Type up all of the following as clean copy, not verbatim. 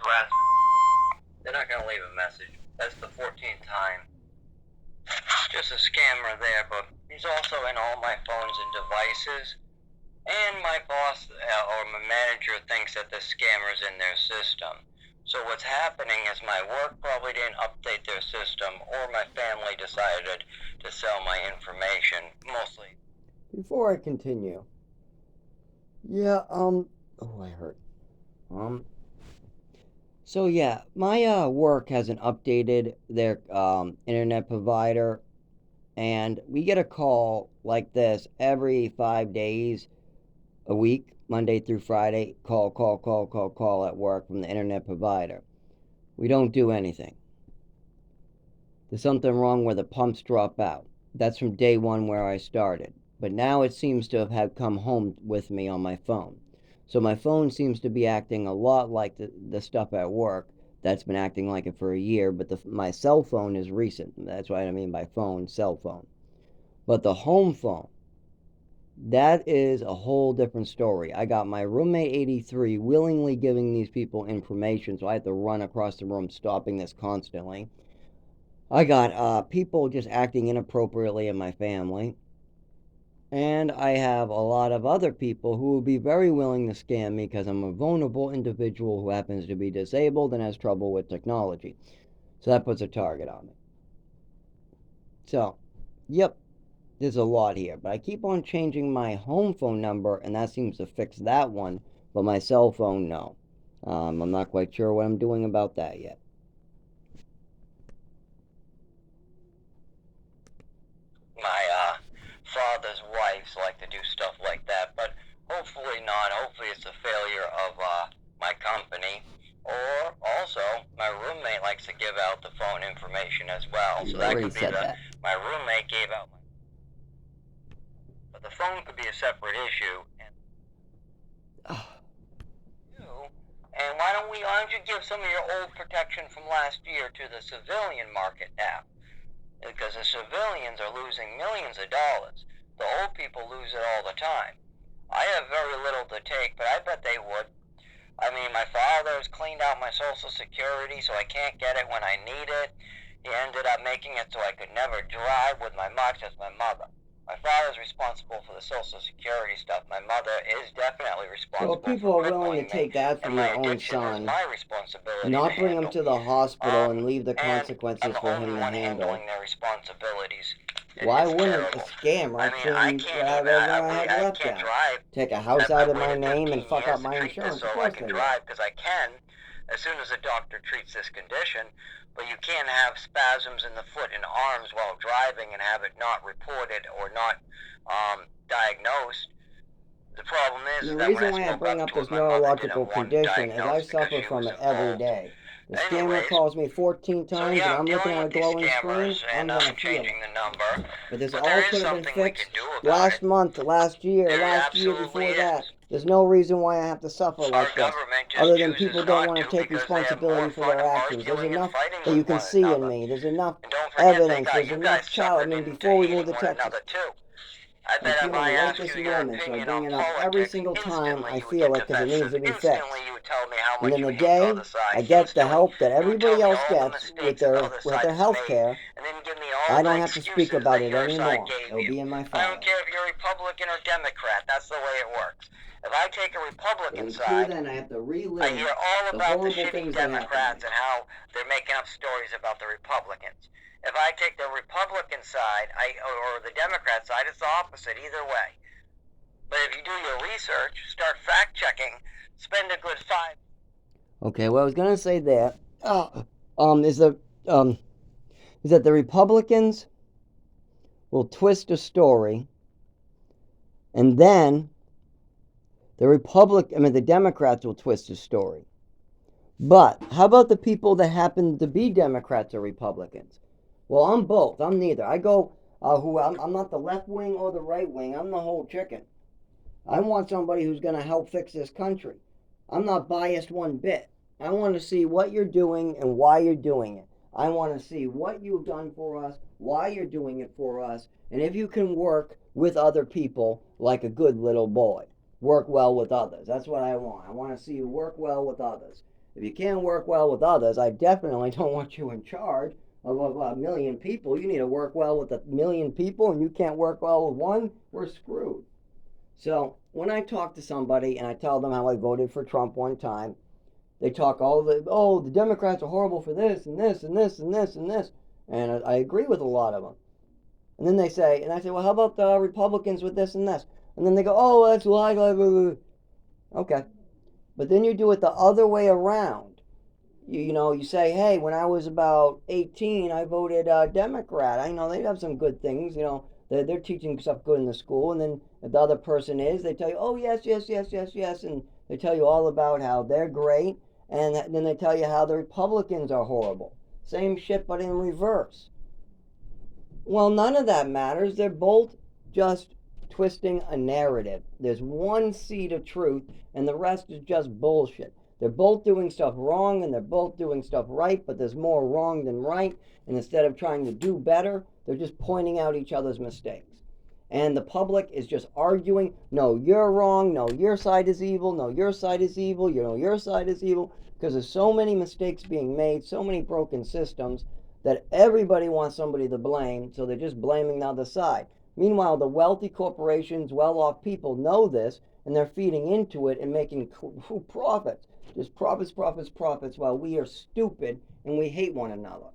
harassment. They're not going to leave a message. That's the 14th time. Just a scammer there, but he's also in all my phones and devices. And my boss or my manager thinks that the scammer's in their system. So what's happening is my work probably didn't update their system, or my family decided to sell my information, mostly. Before I continue, yeah, oh, I hurt. So yeah, my work hasn't updated their internet provider, and we get a call like this every 5 days a week, Monday through Friday. Call at work from the internet provider. We don't do anything. There's something wrong where the pumps drop out. That's from day one where I started. But now it seems to have come home with me on my phone. So my phone seems to be acting a lot like the stuff at work. That's been acting like it for a year, but my cell phone is recent. That's what I mean by phone, cell phone. But the home phone, that is a whole different story. I got my roommate 83 willingly giving these people information, so I had to run across the room stopping this constantly. I got people just acting inappropriately in my family. And I have a lot of other people who will be very willing to scam me because I'm a vulnerable individual who happens to be disabled and has trouble with technology. So that puts a target on me. So, yep, there's a lot here. But I keep on changing my home phone number, and that seems to fix that one. But my cell phone, no. I'm not quite sure what I'm doing about that yet. My father's wives like to do stuff like that, but hopefully not. Hopefully it's a failure of my company. Or also, my roommate likes to give out the phone information as well. You so that already could be said that. my roommate gave out my. But the phone could be a separate issue. And why don't you give some of your old protection from last year to the civilian market now? Because the civilians are losing millions of dollars. The old people lose it all the time. I have very little to take, but I bet they would. I mean, my father has cleaned out my Social Security, so I can't get it when I need it. He ended up making it so I could never drive with my much as my mother. My father's responsible for the Social Security stuff. My mother is definitely responsible. So people are willing to take that from their own son, not bring him to the hospital and leave the consequences for him to handle. Their responsibilities. Why wouldn't a scammer clean whatever I had left out? Take a house out of my name and fuck up my insurance? Of course they would. Because I can, as soon as a doctor treats this condition, but you can't have spasms in the foot and arms while driving and have it not reported or not diagnosed. The problem is the reason why I bring up this neurological condition is I suffer from it every day. The scammer calls me 14 times and I'm looking at a glowing screen, I'm gonna feel it. But this all could have been fixed last month, last year before that. There's no reason why I have to suffer like this, other than people don't want to take responsibility for their actions. There's enough that you can see in me. There's enough evidence. There's enough child. I mean, before we moved to Texas, I'm feeling right this moment, so I bring it up every single time I feel it because it needs to be fixed. And then the day I get the help that everybody else gets with their health care, I don't have to speak about it anymore. It'll be in my file. I don't care if you're Republican or Democrat. That's the way it works. If I take a Republican side, then I have to relive I hear all about the shitty things Democrats and how they're making up stories about the Republicans. If I take the Republican side, or the Democrat side, it's the opposite either way. But if you do your research, start fact checking, spend a good 5. Okay, what I was gonna say there, is that the Republicans will twist a story, and then the Democrats will twist a story. But how about the people that happen to be Democrats or Republicans? Well, I'm both. I'm neither. I go, I'm not the left wing or the right wing. I'm the whole chicken. I want somebody who's going to help fix this country. I'm not biased one bit. I want to see what you're doing and why you're doing it. I want to see what you've done for us, why you're doing it for us, and if you can work with other people like a good little boy. Work well with others. That's what I want. I want to see you work well with others. If you can't work well with others, I definitely don't want you in charge of a million people. You need to work well with a million people, and you can't work well with one, we're screwed. So when I talk to somebody and I tell them how I voted for Trump one time, they talk the Democrats are horrible for this and this and this and this and this, and I agree with a lot of them. And then I say, well, how about the Republicans with this and this? And then they go, oh, that's why. Okay, but then you do it the other way around. You say, hey, when I was about 18, I voted Democrat. I know they have some good things. They're teaching stuff good in the school. And then if the other person is, they tell you, oh, yes, yes, yes, yes, yes. And they tell you all about how they're great. And then they tell you how the Republicans are horrible. Same shit, but in reverse. Well, none of that matters. They're both just twisting a narrative. There's one seed of truth, and the rest is just bullshit. They're both doing stuff wrong and they're both doing stuff right, but there's more wrong than right. And instead of trying to do better, they're just pointing out each other's mistakes. And the public is just arguing, no, you're wrong, no, your side is evil, no, your side is evil, your side is evil, because there's so many mistakes being made, so many broken systems, that everybody wants somebody to blame, so they're just blaming the other side. Meanwhile, the wealthy corporations, well-off people know this, and they're feeding into it and making profits. Just profits, profits, profits, while we are stupid and we hate one another.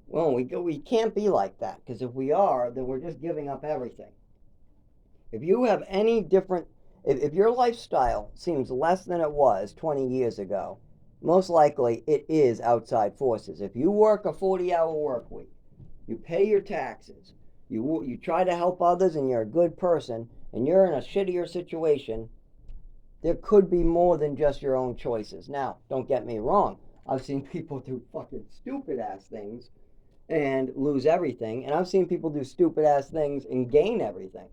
Well, we can't be like that, because if we are, then we're just giving up everything. If you have any different, if your lifestyle seems less than it was 20 years ago, most likely it is outside forces. If you work a 40-hour work week, you pay your taxes, you try to help others, and you're a good person, and you're in a shittier situation, there could be more than just your own choices. Now, don't get me wrong. I've seen people do fucking stupid ass things and lose everything, and I've seen people do stupid ass things and gain everything.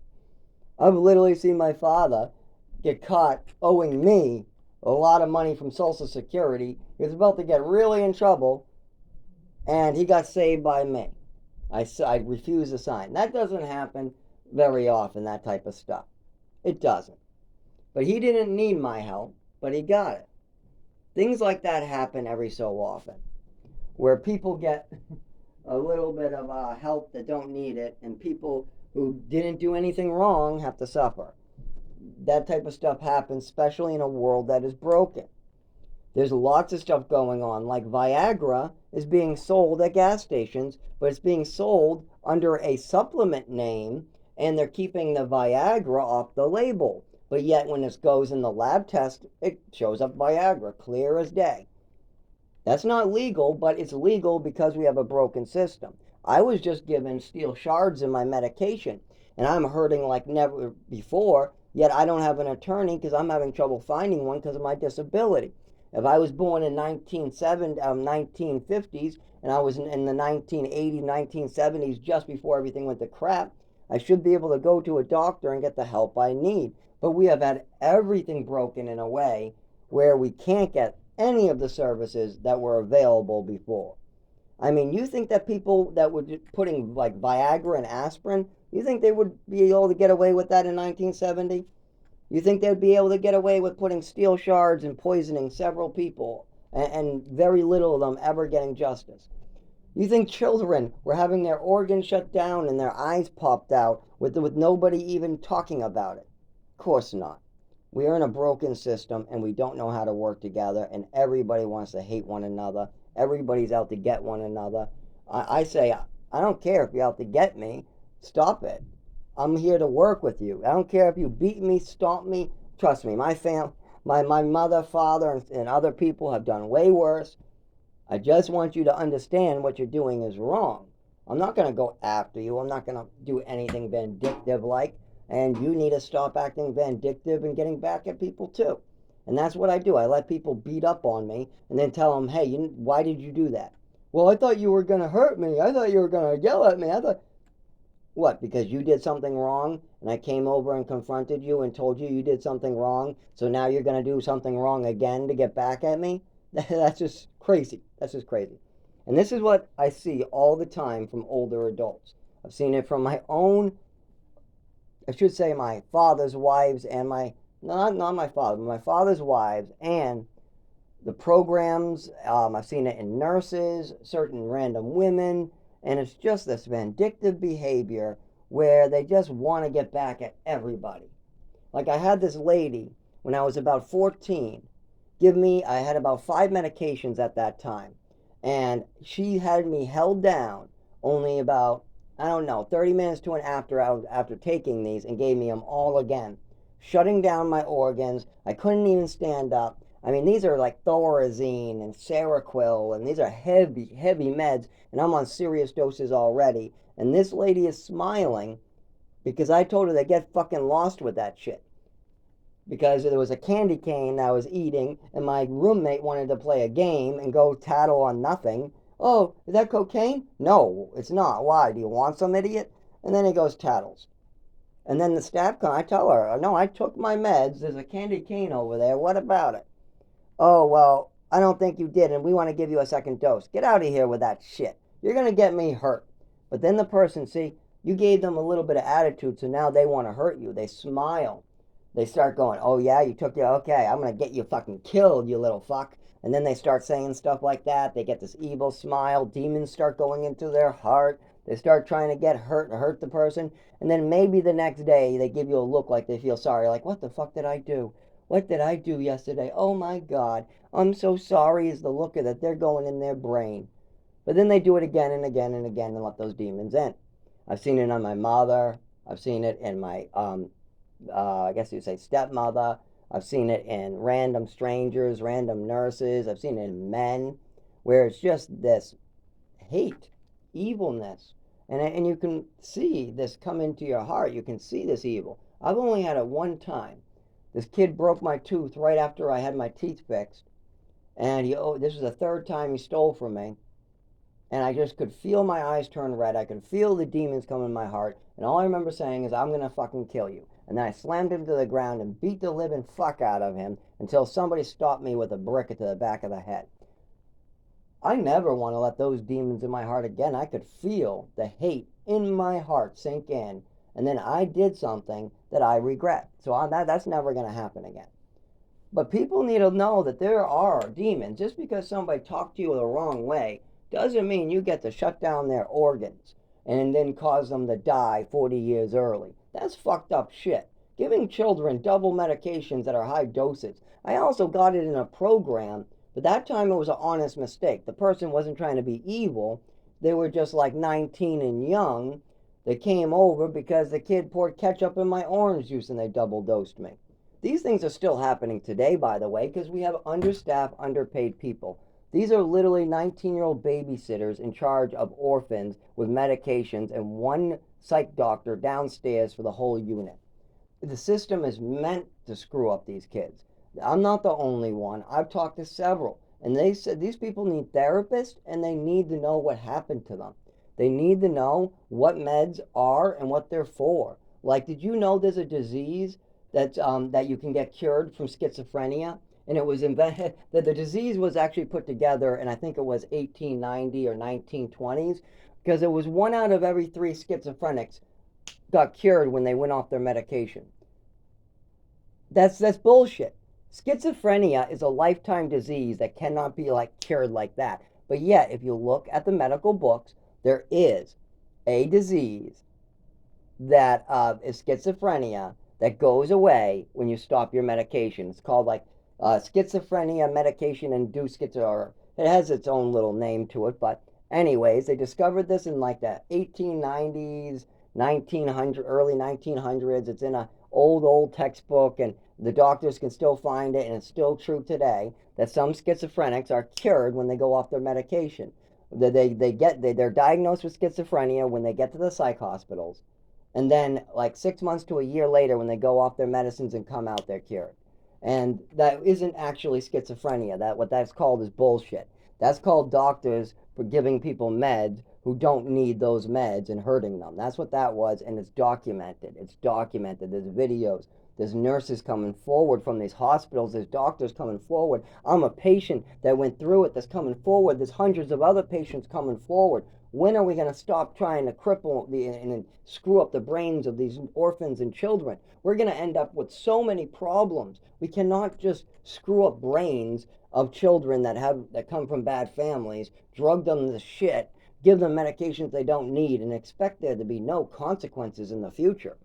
I've literally seen my father get caught owing me a lot of money from Social Security. He was about to get really in trouble, and he got saved by me. I refuse to sign. That doesn't happen very often, that type of stuff. It doesn't. But he didn't need my help, but he got it. Things like that happen every so often, where people get a little bit of help that don't need it, and people who didn't do anything wrong have to suffer. That type of stuff happens, especially in a world that is broken. There's lots of stuff going on, like Viagra is being sold at gas stations, but it's being sold under a supplement name, and they're keeping the Viagra off the label. But yet, when it goes in the lab test, it shows up Viagra, clear as day. That's not legal, but it's legal because we have a broken system. I was just given steel shards in my medication, and I'm hurting like never before, yet I don't have an attorney because I'm having trouble finding one because of my disability. If I was born in 1950s and I was in the 1980s, 1970s, just before everything went to crap, I should be able to go to a doctor and get the help I need. But we have had everything broken in a way where we can't get any of the services that were available before. I mean, you think that people that were putting like Viagra and aspirin, you think they would be able to get away with that in 1970? You think they'd be able to get away with putting steel shards and poisoning several people and very little of them ever getting justice? You think children were having their organs shut down and their eyes popped out with nobody even talking about it? Of course not. We are in a broken system and we don't know how to work together, and everybody wants to hate one another. Everybody's out to get one another. I say, I don't care if you're out to get me. Stop it. I'm here to work with you. I don't care if you beat me, stomp me. Trust me, my mother, father, and other people have done way worse. I just want you to understand what you're doing is wrong. I'm not going to go after you. I'm not going to do anything vindictive like. And you need to stop acting vindictive and getting back at people too. And that's what I do. I let people beat up on me and then tell them, hey, why did you do that? Well, I thought you were going to hurt me. I thought you were going to yell at me. I thought, what, because you did something wrong and I came over and confronted you and told you did something wrong, so now you're going to do something wrong again to get back at me? That's just crazy. That's just crazy. And this is what I see all the time from older adults. I've seen it from my own, I should say my father's wives and not my father, but my father's wives and the programs. I've seen it in nurses, certain random women, and it's just this vindictive behavior where they just want to get back at everybody. Like I had this lady when I was about 14 I had about 5 medications at that time, and she had me held down only about, I don't know, 30 minutes to an after taking these, and gave me them all again, shutting down my organs. I couldn't even stand up. I mean, these are like Thorazine and Seroquel, and these are heavy, heavy meds, and I'm on serious doses already. And this lady is smiling because I told her to get fucking lost with that shit, because there was a candy cane that I was eating, and my roommate wanted to play a game and go tattle on nothing. Oh, is that cocaine? No, it's not. Why? Do you want some, idiot? And then he goes tattles. And then the staff comes. I tell her, no, I took my meds. There's a candy cane over there. What about it? Oh, well, I don't think you did, and we want to give you a second dose. Get out of here with that shit. You're going to get me hurt. But then the person, see, you gave them a little bit of attitude, so now they want to hurt you. They smile. They start going, oh yeah, you took it, okay, I'm gonna get you fucking killed, you little fuck. And then they start saying stuff like that. They get this evil smile. Demons start going into their heart. They start trying to get hurt the person. And then maybe the next day they give you a look like they feel sorry, like, what the fuck did I do? What did I do yesterday? Oh my God, I'm so sorry, is the look of that they're going in their brain. But then they do it again and again and again and let those demons in. I've seen it on my mother. I've seen it in my I guess you'd say stepmother. I've seen it in random strangers, random nurses. I've seen it in men, where it's just this hate, evilness, and you can see this come into your heart. You can see this evil. I've only had it one time. This kid broke my tooth right after I had my teeth fixed, and this was the third time he stole from me. And I just could feel my eyes turn red. I could feel the demons come in my heart. And all I remember saying is, I'm going to fucking kill you. And then I slammed him to the ground and beat the living fuck out of him until somebody stopped me with a brick to the back of the head. I never want to let those demons in my heart again. I could feel the hate in my heart sink in. And then I did something that I regret. So that's never going to happen again. But people need to know that there are demons. Just because somebody talked to you the wrong way doesn't mean you get to shut down their organs and then cause them to die 40 years early. That's fucked up shit. Giving children double medications that are high doses. I also got it in a program, but that time it was an honest mistake. The person wasn't trying to be evil. They were just like 19 and young. They came over because the kid poured ketchup in my orange juice and they double dosed me. These things are still happening today, by the way, because we have understaffed, underpaid people. These are literally 19-year-old babysitters in charge of orphans with medications and one psych doctor downstairs for the whole unit. The system is meant to screw up these kids. I'm not the only one. I've talked to several, and they said these people need therapists and they need to know what happened to them. They need to know what meds are and what they're for. Like, did you know there's a disease that you can get cured from schizophrenia? And it was invented that the disease was actually put together, and I think it was 1890 or 1920s, because it was 1 out of every 3 schizophrenics got cured when they went off their medication. That's bullshit. Schizophrenia is a lifetime disease that cannot be like cured like that. But yet, if you look at the medical books, there is a disease that is schizophrenia that goes away when you stop your medication. It's called like schizophrenia medication induced schizophrenia. It has its own little name to it, but anyways, they discovered this in like the 1890s, 1900, early 1900s. It's in a old textbook, and the doctors can still find it, and it's still true today that some schizophrenics are cured when they go off their medication. They're diagnosed with schizophrenia when they get to the psych hospitals, and then like 6 months to a year later, when they go off their medicines and come out, they're cured. And that isn't actually schizophrenia. That what that's called is bullshit. That's called doctors for giving people meds who don't need those meds and hurting them. That's what that was, and it's documented. It's documented. There's videos. There's nurses coming forward from these hospitals. There's doctors coming forward. I'm a patient that went through it that's coming forward. There's hundreds of other patients coming forward. When are we going to stop trying to cripple and screw up the brains of these orphans and children? We're going to end up with so many problems. We cannot just screw up brains of children that come from bad families, drug them to shit, give them medications they don't need, and expect there to be no consequences in the future.